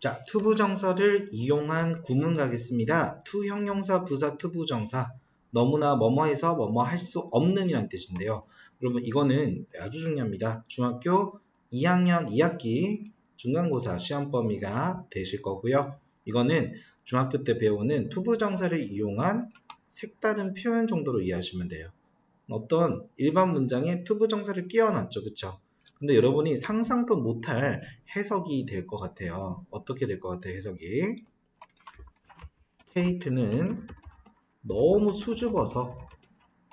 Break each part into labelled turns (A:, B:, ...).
A: 자, 투부정사를 이용한 구문 가겠습니다. 투 형용사 부사 투부정사 너무나 뭐뭐해서 뭐뭐 할 수 없는 이란 뜻인데요. 여러분 이거는 아주 중요합니다. 중학교 2학년 2학기 중간고사 시험 범위가 되실 거고요. 이거는 중학교 때 배우는 투부정사를 이용한 색다른 표현 정도로 이해하시면 돼요. 어떤 일반 문장에 투부정사를 끼워놨죠. 그쵸? 근데 여러분이 상상도 못할 해석이 될 것 같아요. 어떻게 될 것 같아요, 해석이? 케이트는 너무 수줍어서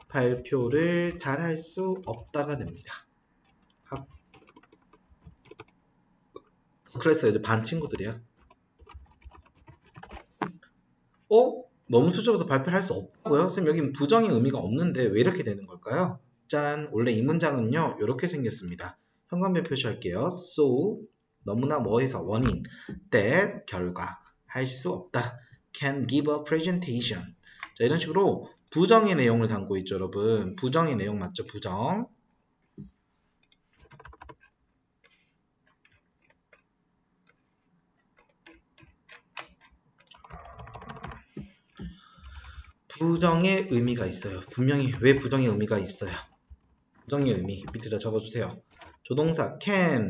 A: 발표를 잘 할 수 없다가 됩니다. 그랬어요. 이제 반 친구들이야. 너무 수줍어서 발표를 할 수 없다고요? 선생님 여기 부정의 의미가 없는데 왜 이렇게 되는 걸까요? 짠! 원래 이 문장은요. 이렇게 생겼습니다. 현관변 표시할게요. So 너무나 뭐해서 원인 that 결과 할 수 없다. Can give a presentation. 자, 이런 식으로 부정의 내용을 담고 있죠, 여러분. 부정의 내용 맞죠? 부정. 부정의 의미가 있어요. 분명히 왜 부정의 의미가 있어요? 부정의 의미 밑에다 적어주세요. 조동사 can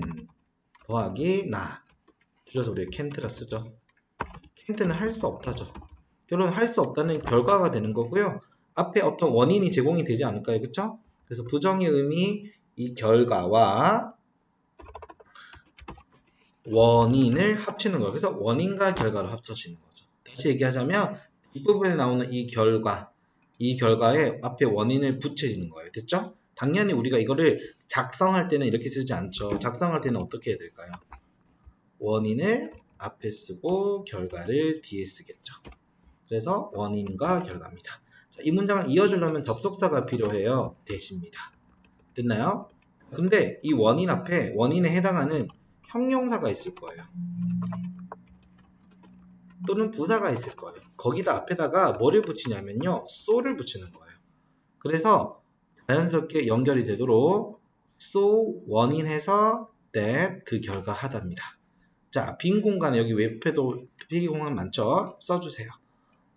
A: 더하기 나. 줄여서 우리 can't라 쓰죠. can't는 할 수 없다죠. 결론 할 수 없다는 결과가 되는 거고요. 앞에 어떤 원인이 제공이 되지 않을까요? 그쵸? 그래서 부정의 의미 이 결과와 원인을 합치는 거예요. 그래서 원인과 결과를 합쳐지는 거죠. 다시 얘기하자면 뒷부분에 나오는 이 결과에 앞에 원인을 붙여지는 거예요. 됐죠? 당연히 우리가 이거를 작성할 때는 이렇게 쓰지 않죠. 작성할 때는 어떻게 해야 될까요? 원인을 앞에 쓰고 결과를 뒤에 쓰겠죠. 그래서 원인과 결과입니다. 자, 이 문장을 이어주려면 접속사가 필요해요. 대시입니다. 됐나요? 근데 이 원인 앞에 원인에 해당하는 형용사가 있을 거예요. 또는 부사가 있을 거예요. 거기다 앞에다가 뭐를 붙이냐면요. so를 붙이는 거예요. 그래서 자연스럽게 연결이 되도록 so 원인해서 that 그 결과 하다입니다. 자, 빈 공간에 여기 웹에도 필기 공간 많죠? 써주세요.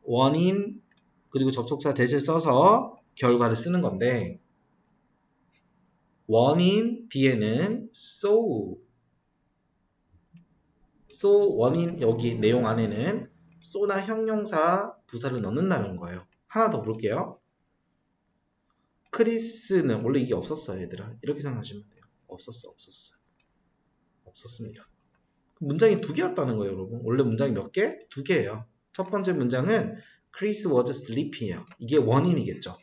A: 원인 그리고 접속사 대신 써서 결과를 쓰는 건데 원인 뒤에는 so 원인 여기 내용 안에는 so나 형용사 부사를 넣는다는 거예요. 하나 더 볼게요. 크리스는 원래 이게 없었어요, 얘들아. 이렇게 생각하시면 돼요. 없었습니다. 문장이 두 개였다는 거예요, 여러분. 원래 문장이 몇 개? 두 개예요. 첫 번째 문장은 Chris was sleepy예요. 이게 원인이겠죠.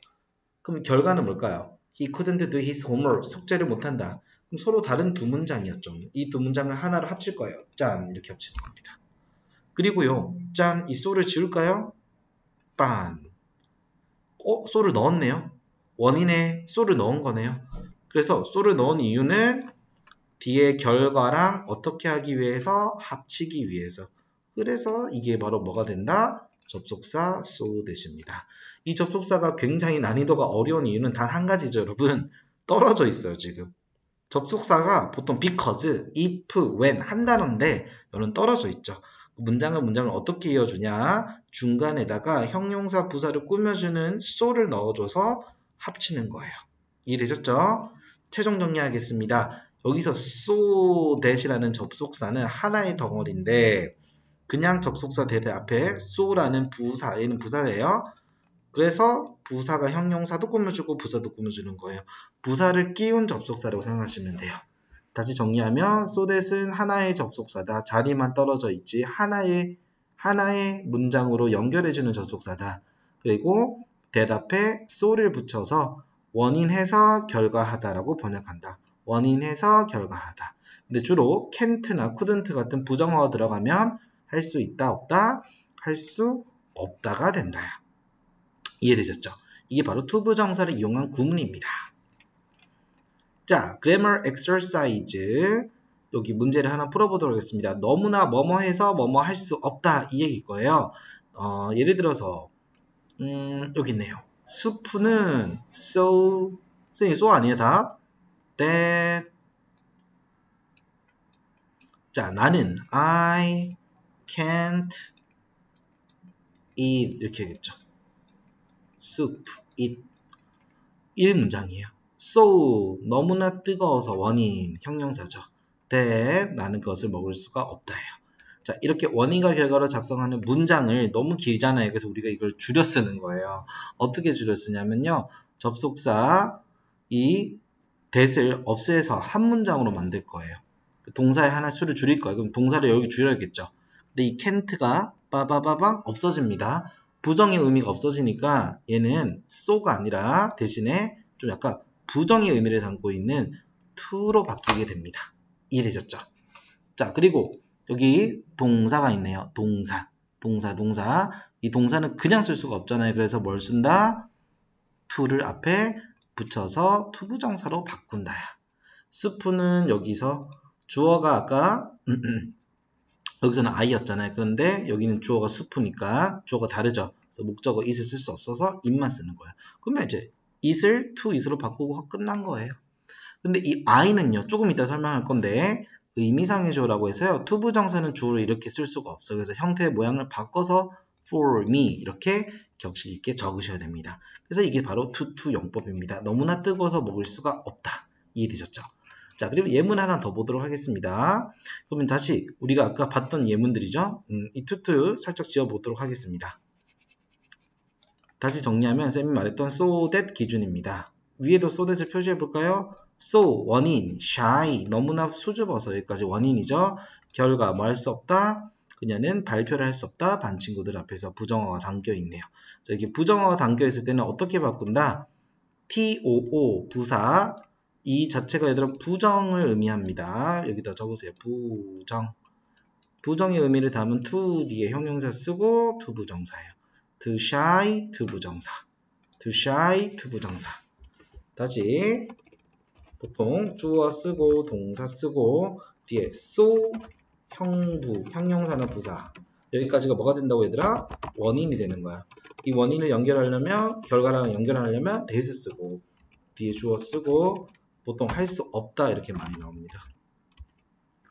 A: 그럼 결과는 뭘까요? He couldn't do his homework. 숙제를 못한다. 그럼 서로 다른 두 문장이었죠. 이 두 문장을 하나로 합칠 거예요. 짠! 이렇게 합치는 겁니다. 그리고요. 짠! 이 so를 지울까요? 빤! so를 넣었네요. 원인에 so를 넣은 거네요. 그래서 so를 넣은 이유는 뒤에 결과랑 어떻게 하기 위해서? 합치기 위해서. 그래서 이게 바로 뭐가 된다? 접속사 so 대시입니다. 이 접속사가 굉장히 난이도가 어려운 이유는 단 한 가지죠, 여러분. 떨어져 있어요, 지금. 접속사가 보통 because, if, when 한 단어인데 이는 떨어져 있죠. 문장을 어떻게 이어주냐? 중간에다가 형용사 부사를 꾸며주는 so를 넣어줘서 합치는 거예요. 이해되셨죠? 최종 정리하겠습니다. 여기서 so that이라는 접속사는 하나의 덩어리인데 그냥 접속사 that 앞에 so라는 부사, 얘는 부사예요. 그래서 부사가 형용사도 꾸며주고 부사도 꾸며주는 거예요. 부사를 끼운 접속사라고 생각하시면 돼요. 다시 정리하면 so that은 하나의 접속사다. 자리만 떨어져 있지 하나의 문장으로 연결해주는 접속사다. 그리고 that 앞에 so를 붙여서 원인해서 결과하다라고 번역한다. 원인해서 결과하다. 근데 주로 can't나 couldn't 같은 부정어가 들어가면 할 수 있다, 없다? 할 수 없다가 된다. 이해되셨죠? 이게 바로 투부정사를 이용한 구문입니다. 자, grammar exercise. 여기 문제를 하나 풀어보도록 하겠습니다. 너무나 뭐뭐해서 뭐뭐 할 수 없다 이 얘기일 거예요. 예를 들어서 여기 있네요. 수프는 so 선생님 so 아니에요 다? that 자 나는 I can't eat 이렇게 하겠죠. soup, eat 1문장이에요. so 너무나 뜨거워서 원인 형용사죠. that 나는 그것을 먹을 수가 없다예요. 자, 이렇게 원인과 결과로 작성하는 문장을 너무 길잖아요. 그래서 우리가 이걸 줄여 쓰는 거예요. 어떻게 줄여 쓰냐면요. 접속사 이 that을 없애서 한 문장으로 만들 거예요. 동사의 하나 수를 줄일 거예요. 그럼 동사를 여기 줄여야겠죠. 근데 이 can't가 빠바바방 없어집니다. 부정의 의미가 없어지니까 얘는 so가 아니라 대신에 좀 약간 부정의 의미를 담고 있는 to로 바뀌게 됩니다. 이해되셨죠? 자, 그리고 여기 동사가 있네요. 동사. 이 동사는 그냥 쓸 수가 없잖아요. 그래서 뭘 쓴다? to를 앞에 붙여서 투부정사로 바꾼다야. 수프는 여기서 주어가 아까 여기서는 I였잖아요. 그런데 여기는 주어가 수프니까 주어가 다르죠. 그래서 목적어 it을 쓸 수 없어서 it만 쓰는 거예요. 그러면 이제 it을 to it으로 바꾸고 끝난 거예요. 근데 이 I는요. 조금 이따 설명할 건데 의미상의 주어라고 해서요. 투부정사는 주어를 이렇게 쓸 수가 없어요. 그래서 형태의 모양을 바꿔서 for me 이렇게 격식 있게 적으셔야 됩니다. 그래서 이게 바로 to 용법입니다. 너무나 뜨거워서 먹을 수가 없다. 이해되셨죠? 자, 그리고 예문 하나 더 보도록 하겠습니다. 그러면 다시 우리가 아까 봤던 예문들이죠. 이 to 살짝 지워보도록 하겠습니다. 다시 정리하면 쌤이 말했던 so that 기준입니다. 위에도 so that을 표시해 볼까요? so, 원인, shy, 너무나 수줍어서 여기까지 원인이죠. 결과, 뭐 할 수 없다? 그녀는 발표를 할 수 없다. 반 친구들 앞에서 부정어가 담겨 있네요. 자, 이렇게 부정어가 담겨 있을 때는 어떻게 바꾼다? too, 부사. 이 자체가 얘들아 부정을 의미합니다. 여기다 적으세요. 부정. 부정의 의미를 담은 to 뒤에 형용사 쓰고 to 부정사예요. too shy, to 부정사. too shy, to 부정사. 다시 보통 주어 쓰고 동사 쓰고 뒤에 so 형부, 형용사나 부사. 여기까지가 뭐가 된다고 얘들아? 원인이 되는 거야. 이 원인을 연결하려면 결과랑 연결하려면 that을 쓰고 뒤에 주어 쓰고 보통 할 수 없다 이렇게 많이 나옵니다.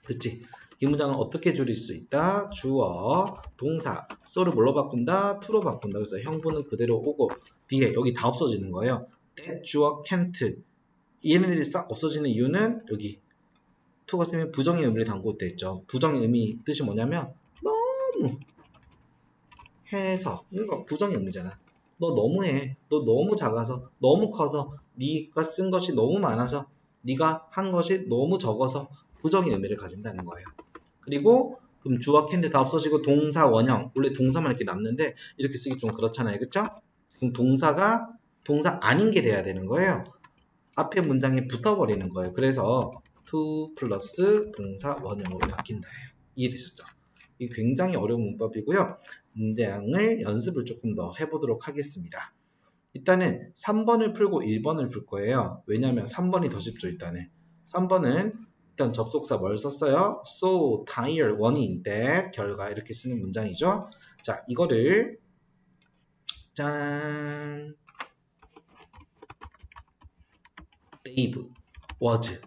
A: 그치? 이 문장은 어떻게 줄일 수 있다? 주어, 동사, so를 뭘로 바꾼다? to로 바꾼다. 그래서 형부는 그대로 오고 뒤에 여기 다 없어지는 거예요. that, 주어, can't 얘네들이 싹 없어지는 이유는 여기 to가 쓰면 부정의 의미를 담고 있죠. 부정의 의미 뜻이 뭐냐면 너무 해서 이거 부정의 의미잖아. 너 너무해. 너 너무 작아서 너무 커서 네가 쓴 것이 너무 많아서 네가 한 것이 너무 적어서 부정의 의미를 가진다는 거예요. 그리고 그럼 주어 캔데 다 없어지고 동사 원형 원래 동사만 이렇게 남는데 이렇게 쓰기 좀 그렇잖아요. 그쵸? 그럼 동사가 동사 아닌 게 돼야 되는 거예요. 앞에 문장에 붙어버리는 거예요. 그래서 to 플러스 동사 원형으로 바뀐다예요. 이해되셨죠? 이 굉장히 어려운 문법이고요. 문장을 연습을 조금 더 해보도록 하겠습니다. 일단은 3번을 풀고 1번을 풀 거예요. 왜냐하면 3번이 더 쉽죠. 일단은 3번은 일단 접속사 뭘 썼어요? so, tired, 원인, that, 결과 이렇게 쓰는 문장이죠. 자, 이거를 짠 Dave, was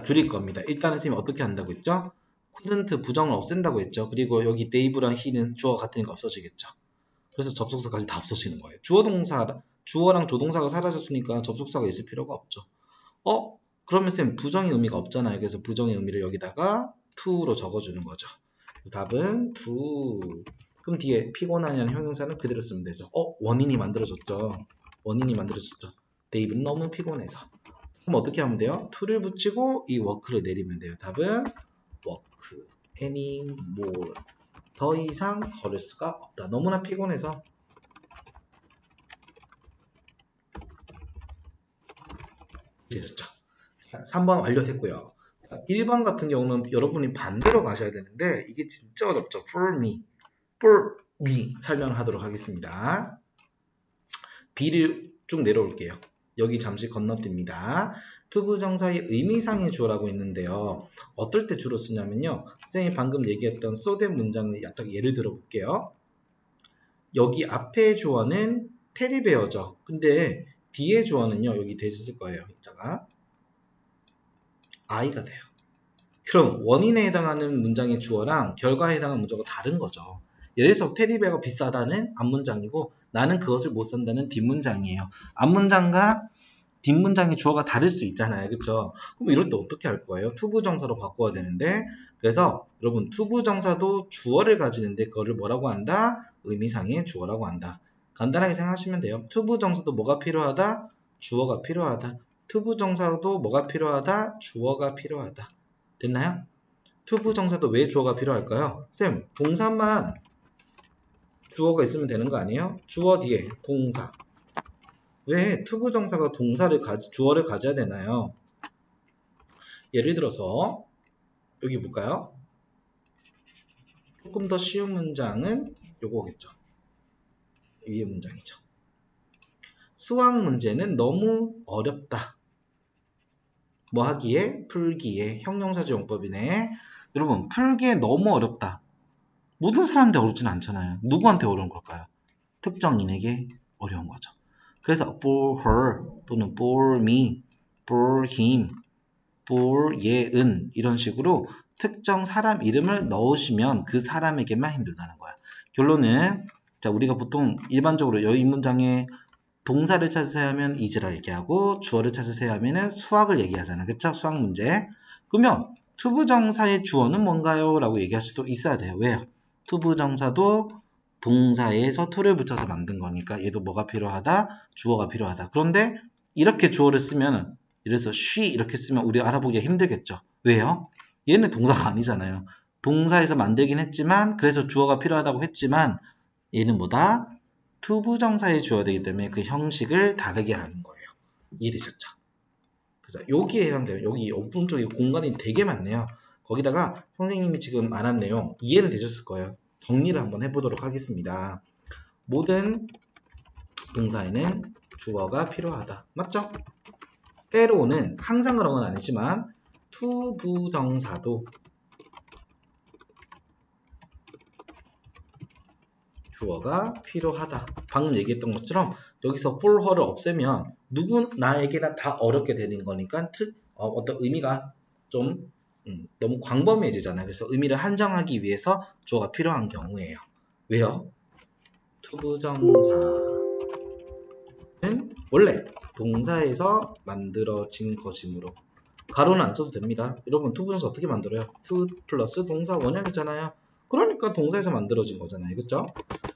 A: 줄일 겁니다. 일단은 선생님이 어떻게 한다고 했죠? couldn't 부정을 없앤다고 했죠. 그리고 여기 Dave랑 he는 주어 같으니까 없어지겠죠. 그래서 접속사까지 다 없어지는 거예요. 주어랑 조동사가 사라졌으니까 접속사가 있을 필요가 없죠. 그러면 쌤 부정의 의미가 없잖아요. 그래서 부정의 의미를 여기다가 to로 적어주는 거죠. 그래서 답은 to. 그럼 뒤에 피곤하냐는 형용사는 그대로 쓰면 되죠. 원인이 만들어졌죠. Dave는 너무 피곤해서. 그럼 어떻게 하면 돼요? to를 붙이고 이 work를 내리면 돼요. 답은 work, anymore. 더 이상 걸을 수가 없다. 너무나 피곤해서. 되셨죠? 3번 완료됐고요. 1번 같은 경우는 여러분이 반대로 가셔야 되는데 이게 진짜 어렵죠. for me 설명을 하도록 하겠습니다. B를 쭉 내려올게요. 여기 잠시 건너뜁니다. 투부정사의 의미상의 주어라고 있는데요. 어떨 때 주로 쓰냐면요. 선생님이 방금 얘기했던 so that 문장을 약간 예를 들어 볼게요. 여기 앞에 주어는 테디베어죠. 근데 뒤에 주어는요. 여기 대시 쓸 거예요. 이따가 I가 돼요. 그럼 원인에 해당하는 문장의 주어랑 결과에 해당하는 문장과 다른 거죠. 예를 들어서 테디베어가 비싸다는 앞문장이고 나는 그것을 못 산다는 뒷문장이에요. 앞문장과 뒷문장의 주어가 다를 수 있잖아요. 그쵸? 그럼 이럴 때 어떻게 할 거예요? 투부정사로 바꿔야 되는데 그래서 여러분 투부정사도 주어를 가지는데 그거를 뭐라고 한다? 의미상의 주어라고 한다. 간단하게 생각하시면 돼요. 투부정사도 뭐가 필요하다? 주어가 필요하다. 투부정사도 뭐가 필요하다? 주어가 필요하다. 됐나요? 투부정사도 왜 주어가 필요할까요? 쌤, 동사만 주어가 있으면 되는 거 아니에요? 주어 뒤에 동사. 왜 투부정사가 주어를 가져야 되나요? 예를 들어서 여기 볼까요? 조금 더 쉬운 문장은 요거겠죠. 위의 문장이죠. 수학 문제는 너무 어렵다. 뭐 하기에? 풀기에. 형용사주 용법이네. 여러분, 풀기에 너무 어렵다. 모든 사람한테 어렵진 않잖아요. 누구한테 어려운 걸까요? 특정인에게 어려운 거죠. 그래서 for her 또는 for me, for him, for 얘은 이런 식으로 특정 사람 이름을 넣으시면 그 사람에게만 힘들다는 거야. 결론은 자 우리가 보통 일반적으로 이 문장에 동사를 찾으세요 하면 is를 얘기하고 주어를 찾으세요 하면 수학을 얘기하잖아. 그쵸? 수학 문제. 그러면 투부정사의 주어는 뭔가요? 라고 얘기할 수도 있어야 돼요. 왜요? 투부정사도 동사에서 to를 붙여서 만든 거니까 얘도 뭐가 필요하다? 주어가 필요하다. 그런데 이렇게 주어를 쓰면 예를 들어서 she 이렇게 쓰면 우리 알아보기가 힘들겠죠. 왜요? 얘는 동사가 아니잖아요. 동사에서 만들긴 했지만 그래서 주어가 필요하다고 했지만 얘는 뭐다? 투부정사에 주어야 되기 때문에 그 형식을 다르게 하는 거예요. 이해되셨죠? 그래서 여기에 해당돼요. 여기 오른쪽에 공간이 되게 많네요. 거기다가 선생님이 지금 말한 내용 이해는 되셨을 거예요. 정리를 한번 해보도록 하겠습니다. 모든 동사에는 주어가 필요하다. 맞죠? 때로는 항상 그런 건 아니지만 투부정사도 주어가 필요하다. 방금 얘기했던 것처럼 여기서 for her를 없애면 나에게나 다 어렵게 되는 거니까 어떤 의미가 좀 너무 광범위해지잖아요. 그래서 의미를 한정하기 위해서 주어가 필요한 경우예요. 왜요? 투부정사는 원래 동사에서 만들어진 것이므로 가로는 안 써도 됩니다. 여러분 투부정사 어떻게 만들어요? to 플러스 동사 원형이잖아요. 그러니까 동사에서 만들어진 거잖아요. 그렇죠?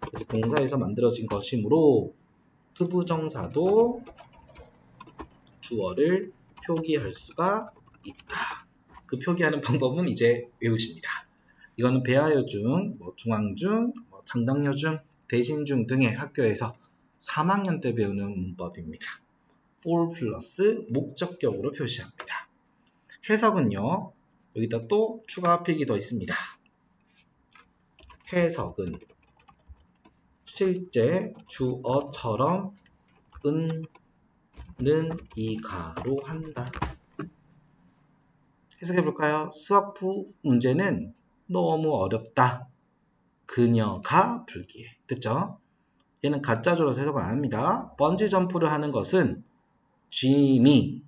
A: 그래서 동사에서 만들어진 것이므로 투부정사도 주어를 표기할 수가 있다. 그 표기하는 방법은 이제 외우십니다. 이거는 배하여중, 중앙중, 장당여중, 대신중 등의 학교에서 3학년 때 배우는 문법입니다. for 플러스 목적격으로 표시합니다. 해석은요. 여기다 또 추가 필기 더 있습니다. 해석은 실제 주어처럼 는 이가로 한다. 해석해볼까요? 수학부 문제는 너무 어렵다. 그녀가 불기해. 됐죠? 얘는 가짜조라서 해석을 안 합니다. 번지 점프를 하는 것은 지미,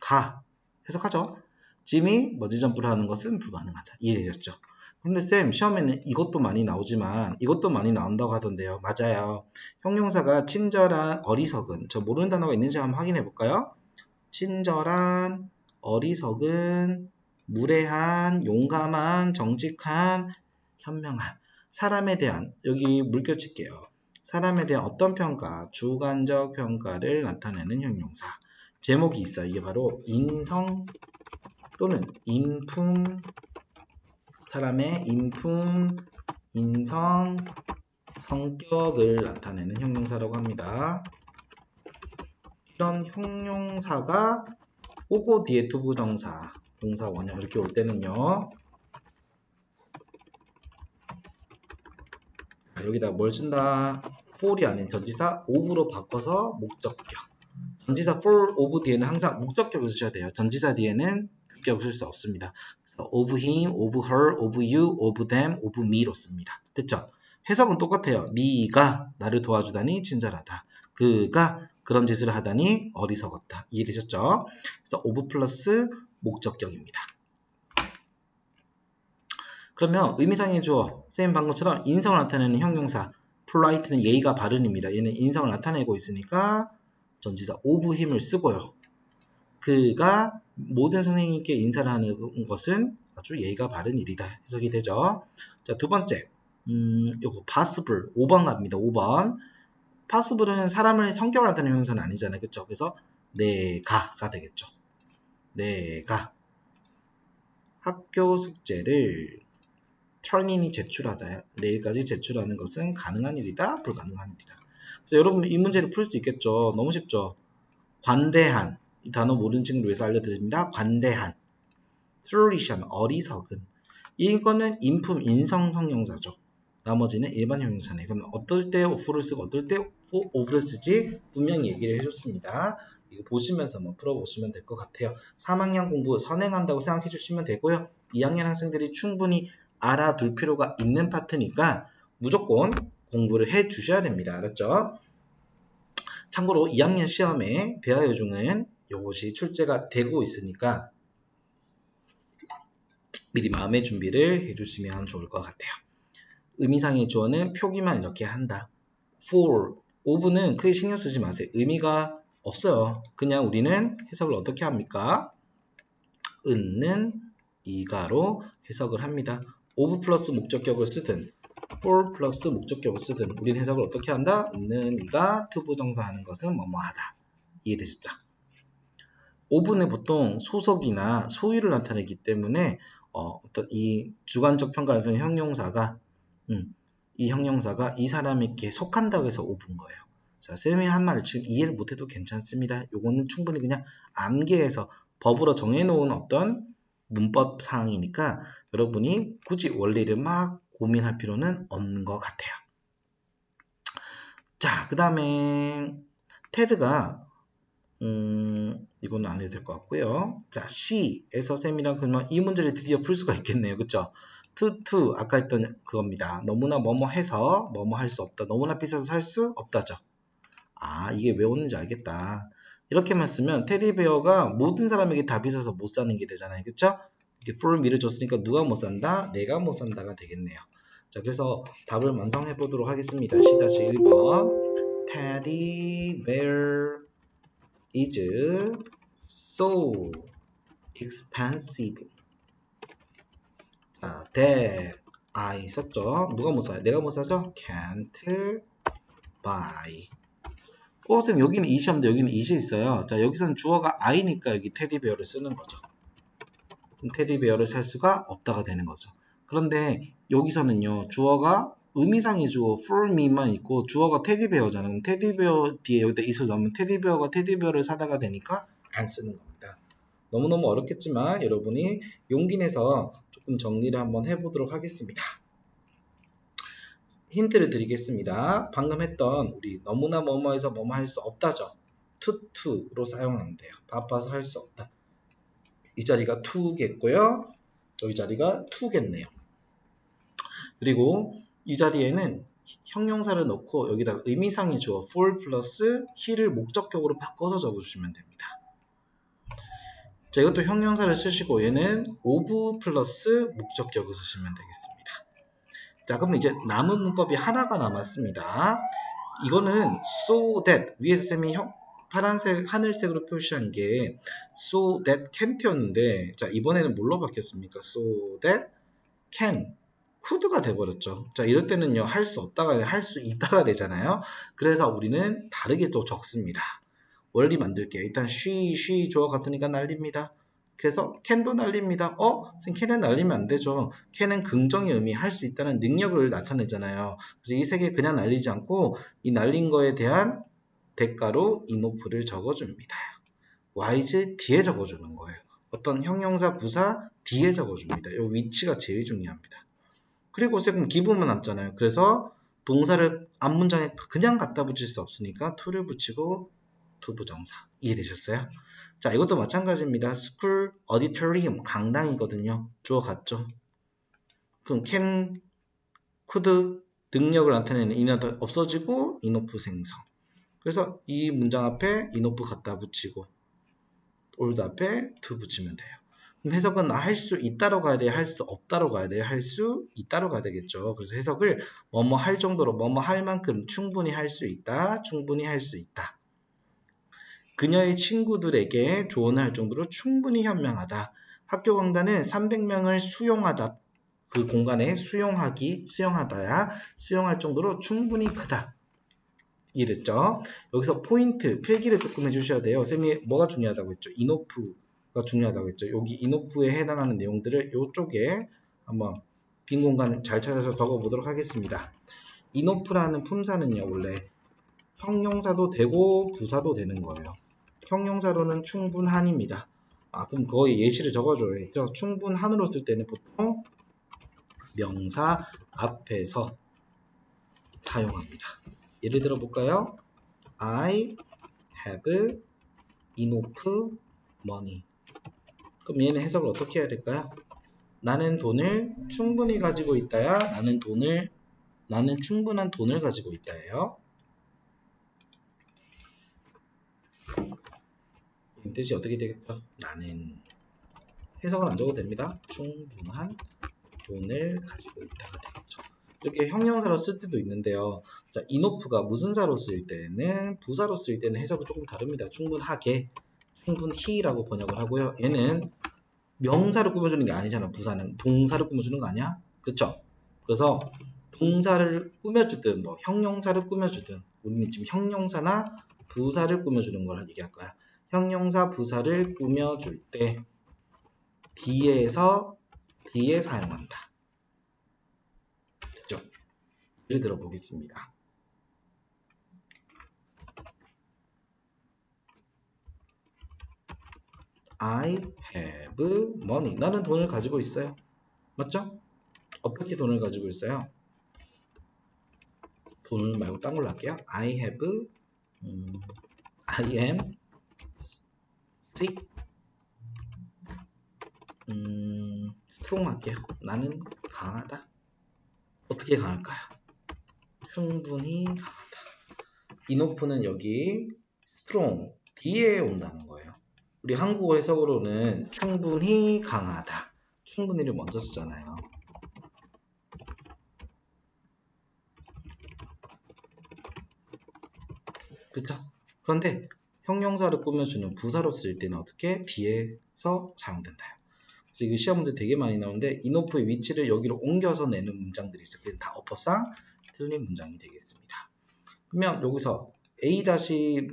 A: 가 해석하죠. 짐이 번지 점프를 하는 것은 불가능하다. 이해되셨죠? 근데 쌤 시험에는 이것도 많이 나오지만 이것도 많이 나온다고 하던데요. 맞아요. 형용사가 친절한, 어리석은 저 모르는 단어가 있는지 한번 확인해 볼까요? 친절한, 어리석은, 무례한, 용감한, 정직한, 현명한 사람에 대한 여기 물결 칠게요. 사람에 대한 어떤 평가, 주관적 평가를 나타내는 형용사. 제목이 있어요. 이게 바로 인성 또는 인품, 사람의 인품, 인성, 성격을 나타내는 형용사라고 합니다. 이런 형용사가 오고 뒤에 투부정사, 동사 원형 이렇게 올 때는요. 여기다 뭘 쓴다? for이 아닌 전치사 of로 바꿔서 목적격. 전치사 for, of 뒤에는 항상 목적격을 쓰셔야 돼요. 전치사 뒤에는 주격을 쓸 수 없습니다. 그래서 of him, of her, of you, of them, of me로 씁니다. 됐죠? 해석은 똑같아요. me가 나를 도와주다니 친절하다. 그가 그런 짓을 하다니 어리석었다. 이해되셨죠? 그래서 of 플러스 목적격입니다. 그러면 의미상의 주어, 쌤 방금처럼 인성을 나타내는 형용사, polite는 예의가 바른입니다. 얘는 인성을 나타내고 있으니까 전치사 of 힘을 쓰고요. 그가 모든 선생님께 인사를 하는 것은 아주 예의가 바른 일이다. 해석이 되죠. 자, 두 번째. 요거 possible 5번 갑니다. 5번. possible은 사람의 성격을 나타내는 형용사는 아니잖아요. 그쵸? 그래서 내가가 되겠죠. 내가 학교 숙제를 turn인이 제출하다. 내일까지 제출하는 것은 가능한 일이다. 불가능한 일이다. 그래서 여러분 이 문제를 풀 수 있겠죠. 너무 쉽죠. 관대한. 이 단어 모르는 친구를 위해서 알려드립니다. 관대한. foolish 하면 어리석은. 이거는 인품 인성 성형사죠. 나머지는 일반 형용사네. 그럼 어떨 때 of를 쓰고 어떨 때 of를 쓰지 분명히 얘기를 해줬습니다. 이거 보시면서 한번 풀어보시면 될 것 같아요. 3학년 공부 선행한다고 생각해 주시면 되고요. 2학년 학생들이 충분히 알아둘 필요가 있는 파트니까 무조건 공부를 해 주셔야 됩니다. 알았죠? 참고로 2학년 시험에 대화요중은 이것이 출제가 되고 있으니까 미리 마음의 준비를 해주시면 좋을 것 같아요. 의미상의 주어는 표기만 이렇게 한다. for, of는 크게 신경 쓰지 마세요. 의미가 없어요. 그냥 우리는 해석을 어떻게 합니까? 은는 이가로 해석을 합니다. of 플러스 목적격을 쓰든 for 플러스 목적격을 쓰든 우리는 해석을 어떻게 한다? 은는 이가 투부정사하는 것은 뭐뭐하다. 이해되셨다? of는 보통 소속이나 소유를 나타내기 때문에 어떤 이 주관적 평가를 하는 형용사가 이 형용사가 이 사람에게 속한다고 해서 of인 거예요. 자, 쌤이 한 말을 지금 이해를 못해도 괜찮습니다. 요거는 충분히 그냥 암기해서 법으로 정해놓은 어떤 문법 사항이니까 여러분이 굳이 원리를 막 고민할 필요는 없는 것 같아요. 자, 그 다음에 테드가 이거는 안 해도 될 것 같고요. 자, C에서 쌤이랑 그러면 이 문제를 드디어 풀 수가 있겠네요. 그쵸? to 아까 했던 그겁니다. 너무나 뭐뭐 해서 뭐뭐 할 수 없다. 너무나 비싸서 살 수 없다죠. 아, 이게 왜 오는지 알겠다. 이렇게만 쓰면 테디베어가 모든 사람에게 다 비싸서 못 사는 게 되잖아요. 그쵸? 이렇게 풀을 밀어줬으니까 누가 못 산다? 내가 못 산다가 되겠네요. 자, 그래서 답을 완성해 보도록 하겠습니다. C-1번 Teddy bear is so expensive. 자, that I 썼죠. 누가 못 사요? 내가 못 사죠? Can't buy. 쌤 여기는 it이었는데 여기는 it이 있어요. 자, 여기서는 주어가 I니까 여기 테디베어를 쓰는 거죠. 그럼 테디베어를 살 수가 없다가 되는 거죠. 그런데 여기서는요, 주어가 의미상의 주어 for me만 있고 주어가 테디베어잖아요. 그럼 테디베어 뒤에 여기다 it을 넣으면 테디베어가 테디베어를 사다가 되니까 안 쓰는 겁니다. 너무너무 어렵겠지만 여러분이 용기 내서 조금 정리를 한번 해보도록 하겠습니다. 힌트를 드리겠습니다. 방금 했던 우리 너무나 뭐뭐해서 뭐뭐 할 수 없다죠. to로 사용하면 돼요. 바빠서 할 수 없다. 이 자리가 to겠고요. 여기 자리가 to겠네요. 그리고 이 자리에는 형용사를 넣고 여기다가 의미상의 주어 for 플러스 he를 목적격으로 바꿔서 적어주시면 됩니다. 자, 이것도 형용사를 쓰시고 얘는 of 플러스 목적격을 쓰시면 되겠습니다. 자, 그럼 이제 남은 문법이 하나가 남았습니다. 이거는 so that 위에서 쌤이 파란색 하늘색으로 표시한 게 so that can't였는데 자, 이번에는 뭘로 바뀌었습니까? so that can could가 돼버렸죠. 자, 이럴 때는요, 할 수 없다가 할 수 있다가 되잖아요. 그래서 우리는 다르게 또 적습니다. 원리 만들게요. 일단 she 주어 같으니까 날립니다. 그래서 can도 날립니다. 선 can은 날리면 안 되죠. can은 긍정의 의미, 할 수 있다는 능력을 나타내잖아요. 그래서 이 세 개 그냥 날리지 않고 이 날린 거에 대한 대가로 enof를 적어줍니다. wise 뒤에 적어주는 거예요. 어떤 형용사 부사 뒤에 적어줍니다. 이 위치가 제일 중요합니다. 그리고 쌤은 기분만 남잖아요. 그래서 동사를 앞문장에 그냥 갖다 붙일 수 없으니까 to를 붙이고 투부정사. 이해되셨어요? 자, 이것도 마찬가지입니다. school auditorium 강당이거든요. 주어 같죠? 그럼 can, could 능력을 나타내는 인어도 없어지고 enough 생성. 그래서 이 문장 앞에 enough 갖다 붙이고 old 앞에 to 붙이면 돼요. 그럼 해석은 할 수 있다로 가야 돼요? 할 수 없다로 가야 돼요? 할 수 있다로 가야 되겠죠. 그래서 해석을 뭐뭐 할 정도로 뭐뭐 할 만큼 충분히 할 수 있다. 충분히 할 수 있다. 그녀의 친구들에게 조언할 정도로 충분히 현명하다. 학교 강단은 300명을 수용하다. 그 공간에 수용하다야 수용할 정도로 충분히 크다. 이해됐죠? 여기서 포인트, 필기를 조금 해주셔야 돼요. 쌤이 뭐가 중요하다고 했죠? enough가 중요하다고 했죠. 여기 enough에 해당하는 내용들을 이쪽에 한번 빈 공간 잘 찾아서 적어보도록 하겠습니다. enough라는 품사는요, 원래 형용사도 되고 부사도 되는 거예요. 형용사로는 충분한입니다. 그럼 거의 예시를 적어줘야겠죠. 충분한으로 쓸 때는 보통 명사 앞에서 사용합니다. 예를 들어 볼까요? I have enough money. 그럼 얘는 해석을 어떻게 해야 될까요? 나는 돈을 충분히 가지고 있다야. 나는 충분한 돈을 가지고 있다예요. 이 뜻이 어떻게 되겠죠? 나는 해석은 안 적어도 됩니다. 충분한 돈을 가지고 있다가 되겠죠. 이렇게 형용사로 쓸 때도 있는데요. 자, enough가 무슨 사로 쓸 때는 부사로 쓸 때는 해석이 조금 다릅니다. 충분하게, 충분히라고 번역을 하고요. 얘는 명사를 꾸며주는 게 아니잖아. 부사는 동사를 꾸며주는 거 아니야? 그쵸? 그래서 동사를 꾸며주든 뭐 형용사를 꾸며주든 우리는 지금 형용사나 부사를 꾸며주는 걸 얘기할 거야. 형용사, 부사를 꾸며줄 때 뒤에 사용한다. 됐죠? 예를 들어 보겠습니다. I have money. 나는 돈을 가지고 있어요. 맞죠? 어떻게 돈을 가지고 있어요? 돈을 말고 딴 걸로 할게요. I am sick. strong 할게요. 나는 강하다. 어떻게 강할까요? 충분히 강하다. enough는 여기 strong 뒤에 온다는 거예요. 우리 한국어 해석으로는 충분히 강하다. 충분히를 먼저 쓰잖아요. 그쵸? 그런데 형용사를 꾸며주는 부사로 쓸 때는 어떻게? 뒤에서 사용된다. 그래서 이거 시험 문제 되게 많이 나오는데 enough의 위치를 여기로 옮겨서 내는 문장들이 있어요. 그게 다 어법상 틀린 문장이 되겠습니다. 그러면 여기서 A-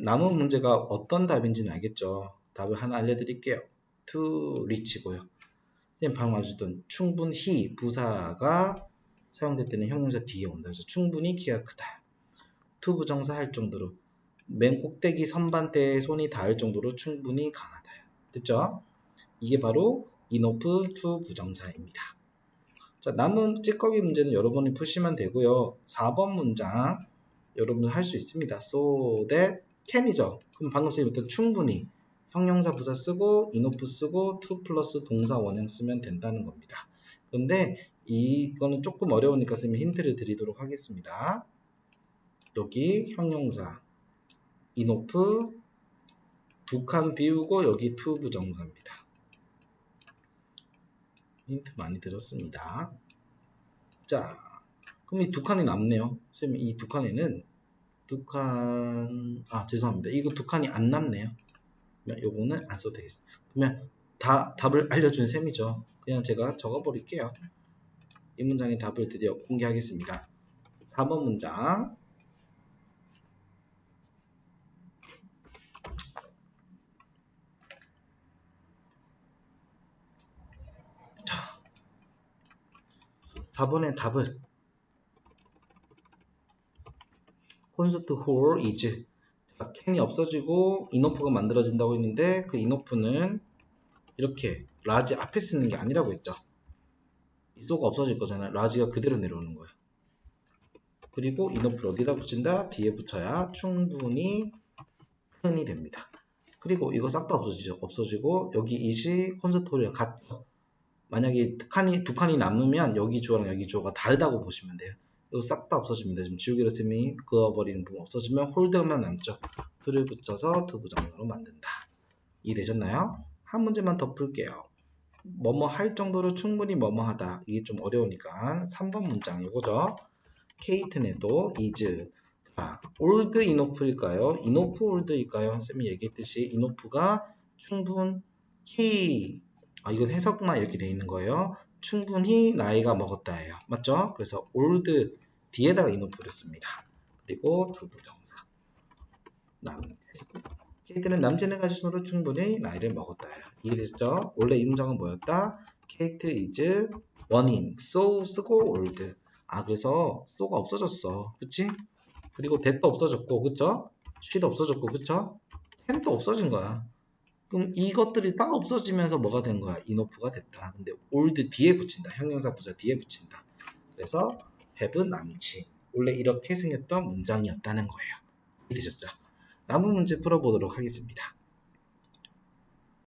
A: 남은 문제가 어떤 답인지는 알겠죠? 답을 하나 알려드릴게요. to reach고요. 선생님 방금 말해줬던 충분히 부사가 사용될 때는 형용사 뒤에 온다. 그래서 충분히 키가 크다. to 부정사 할 정도로 맨 꼭대기 선반대에 손이 닿을 정도로 충분히 강하다. 됐죠? 이게 바로 enough to 부정사입니다. 자, 남은 찌꺼기 문제는 여러분이 푸시면 되고요. 4번 문장 여러분 할 수 있습니다. so that can이죠. 그럼 방금 선생님부터 충분히 형용사 부사 쓰고 enough 쓰고 to 플러스 동사 원형 쓰면 된다는 겁니다. 그런데 이거는 조금 어려우니까 선생님이 힌트를 드리도록 하겠습니다. 여기 형용사 enough 두 칸 비우고 여기 to 부정사입니다. 힌트 많이 들었습니다. 자, 그럼 이 두 칸이 남네요. 선생님 이 두 칸에는 죄송합니다. 이거 두 칸이 안 남네요. 그러면 요거는 안 써도 되겠습니다. 그러면 답을 알려준 셈이죠. 그냥 제가 적어버릴게요. 이 문장의 답을 드디어 공개하겠습니다. 4번 문장. 자, 4번의 답은 콘서트 홀 is 캔이 없어지고 enough가 만들어진다고 했는데 그 enough는 이렇게 라지 앞에 쓰는 게 아니라고 했죠. 이소가 없어질 거잖아요. 라지가 그대로 내려오는 거예요. 그리고 enough를 어디다 붙인다? 뒤에 붙여야 충분히 큰이 됩니다. 그리고 이거 싹 다 없어지고 여기 is이 콘서트 홀이랑 같죠. 만약에 두 칸이 남으면 여기 주어랑 여기 주어가 다르다고 보시면 돼요. 이거 싹 다 없어집니다. 지금 지우개로 쌤이 그어버리는 부분 없어지면 홀드만 남죠. 둘을 붙여서 두 부정으로 만든다. 이해되셨나요? 한 문제만 더 풀게요. 뭐뭐 할 정도로 충분히 뭐뭐 하다. 이게 좀 어려우니까 3번 문장 이거죠. 케이튼에도 is old enough일까요? enough old일까요? 쌤이 얘기했듯이 enough가 충분히 이건 해석만 이렇게 돼 있는 거예요. 충분히 나이가 먹었다예요. 맞죠? 그래서 old 뒤에다가 enough를 씁니다. 그리고 두 부정사 케이트는 남친을 가진 손으로 충분히 나이를 먹었다예요. 이해됐죠? 원래 이 문장은 뭐였다? 케이트 is 원인 so 쓰고 old 그래서 so가 없어졌어. 그치? 그리고 that도 없어졌고 그쵸? she도 없어졌고 그쵸? can도 없어진 거야. 그럼 이것들이 다 없어지면서 뭐가 된 거야? enough가 됐다. 근데 old 뒤에 붙인다. 형용사 부사 뒤에 붙인다. 그래서 have 남친. 원래 이렇게 생겼던 문장이었다는 거예요. 이해되셨죠? 남은 문제 풀어보도록 하겠습니다.